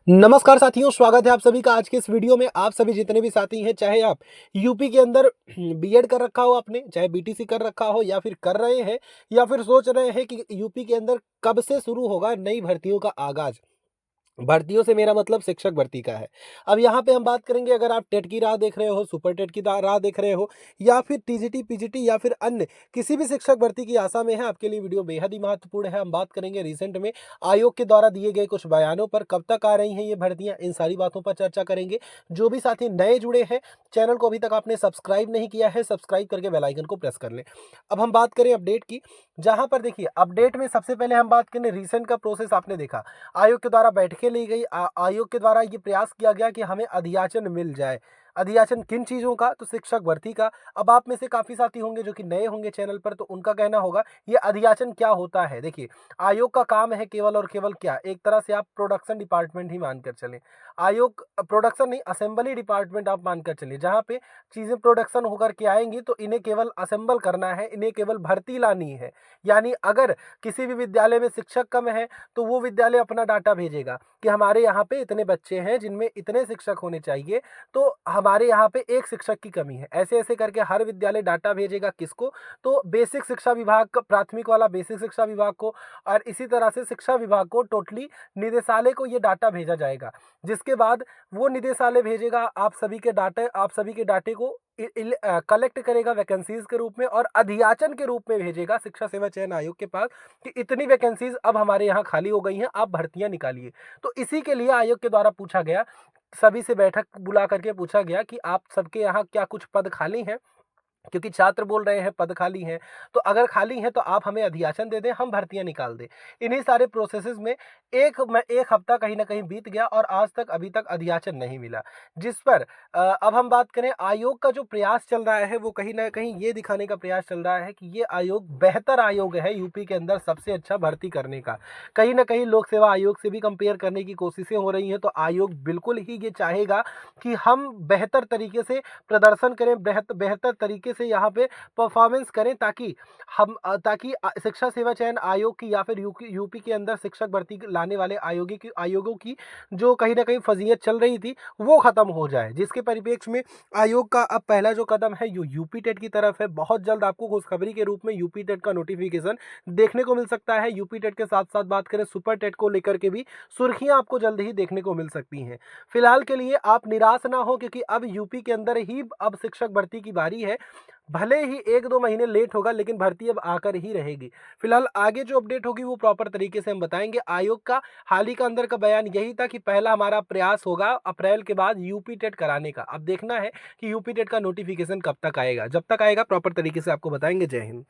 नमस्कार साथियों, स्वागत है आप सभी का आज के इस वीडियो में। आप सभी जितने भी साथी हैं, चाहे आप यूपी के अंदर बीएड कर रखा हो आपने, चाहे बीटीसी कर रखा हो या फिर कर रहे हैं या फिर सोच रहे हैं कि यूपी के अंदर कब से शुरू होगा नई भर्तियों का आगाज। भर्तियों से मेरा मतलब शिक्षक भर्ती का है। अब यहाँ पे हम बात करेंगे, अगर आप टेट की राह देख रहे हो, सुपर टेट की राह देख रहे हो या फिर टीजीटी, पीजीटी या फिर अन्य किसी भी शिक्षक भर्ती की आशा में है, आपके लिए वीडियो बेहद ही महत्वपूर्ण है। हम बात करेंगे रिसेंट में आयोग के द्वारा दिए गए कुछ बयानों पर, कब तक आ रही हैं ये भर्तियाँ, इन सारी बातों पर चर्चा करेंगे। जो भी साथी नए जुड़े हैं, चैनल को अभी तक आपने सब्सक्राइब नहीं किया है, सब्सक्राइब करके बेल आइकन को प्रेस कर लें। अब हम बात करें अपडेट की, जहाँ पर देखिए अपडेट में सबसे पहले हम बात करें रिसेंट का प्रोसेस। आपने देखा आयोग के द्वारा बैठकें ली गई, आयोग के द्वारा ये प्रयास किया गया कि हमें अधियाचन मिल जाए। अधियाचन किन चीज़ों का? तो शिक्षक भर्ती का। अब आप में से काफ़ी साथी होंगे जो कि नए होंगे चैनल पर, तो उनका कहना होगा ये अधियाचन क्या होता है। देखिए, आयोग का काम है केवल और केवल क्या, एक तरह से आप प्रोडक्शन डिपार्टमेंट ही मानकर चलें। आयोग प्रोडक्शन नहीं, असेंबली डिपार्टमेंट आप मानकर चलिए, जहाँ पे चीज़ें प्रोडक्शन होकर के आएंगी तो इन्हें केवल असेंबल करना है, इन्हें केवल भर्ती लानी है। यानी अगर किसी भी विद्यालय में शिक्षक कम है तो वो विद्यालय अपना डाटा भेजेगा कि हमारे यहाँ पे इतने बच्चे हैं जिनमें इतने शिक्षक होने चाहिए, तो हमारे यहाँ पे एक शिक्षक की कमी है। ऐसे ऐसे करके हर विद्यालय डाटा भेजेगा किसको? तो बेसिक शिक्षा विभाग का, प्राथमिक वाला बेसिक शिक्षा विभाग को, और इसी तरह से शिक्षा विभाग को टोटली निदेशालय को ये डाटा भेजा जाएगा। जिसके बाद वो निदेशालय भेजेगा आप सभी के डाटे को कलेक्ट करेगा वैकेंसीज के रूप में और अधियाचन के रूप में भेजेगा शिक्षा सेवा चयन आयोग के पास कि इतनी वैकेंसीज अब हमारे यहाँ खाली हो गई हैं, आप भर्तियां निकालिए। तो इसी के लिए आयोग के द्वारा पूछा गया, सभी से बैठक बुला करके पूछा गया कि आप सबके यहाँ क्या कुछ पद खाली हैं, क्योंकि छात्र बोल रहे हैं पद खाली हैं। तो अगर खाली हैं तो आप हमें अधियाचन दे दें, हम भर्तियां निकाल दें। इन्हीं सारे प्रोसेसेस में एक हफ्ता कहीं ना कहीं बीत गया और आज तक अभी तक अधियाचन नहीं मिला। जिस पर अब हम बात करें, आयोग का जो प्रयास चल रहा है वो कहीं ना कहीं ये दिखाने का प्रयास चल रहा है कि ये आयोग बेहतर आयोग है यूपी के अंदर सबसे अच्छा भर्ती करने का। कहीं ना कहीं लोक सेवा आयोग से भी कंपेयर करने की कोशिशें हो रही हैं, तो आयोग बिल्कुल ही ये चाहेगा कि हम बेहतर तरीके से प्रदर्शन करें, बेहतर तरीके से यहाँ पे परफॉर्मेंस करें, ताकि शिक्षा सेवा चयन आयोग की या फिर यूपी के अंदर शिक्षक भर्ती लाने वाले आयोगों की जो कहीं ना कहीं फजीयत चल रही थी वो खत्म हो जाए। जिसके परिप्रेक्ष्य में आयोग का अब पहला जो कदम है यूपी टेट की तरफ है। बहुत जल्द आपको खुशखबरी के रूप में यूपी टेट का नोटिफिकेशन देखने को मिल सकता है। यूपी टेट के साथ साथ बात करें सुपर टेट को लेकर के भी सुर्खियां आपको जल्द ही देखने को मिल सकती हैं। फिलहाल के लिए आप निराश ना हो, क्योंकि अब यूपी के अंदर ही अब शिक्षक भर्ती की बारी है। भले ही 1-2 महीने लेट होगा, लेकिन भर्ती अब आकर ही रहेगी। फिलहाल आगे जो अपडेट होगी वो प्रॉपर तरीके से हम बताएंगे। आयोग का हाल ही का अंदर का बयान यही था कि पहला हमारा प्रयास होगा अप्रैल के बाद यूपी टेट कराने का। अब देखना है कि यूपी टेट का नोटिफिकेशन कब तक आएगा। जब तक आएगा प्रॉपर तरीके से आपको बताएंगे। जय हिंद।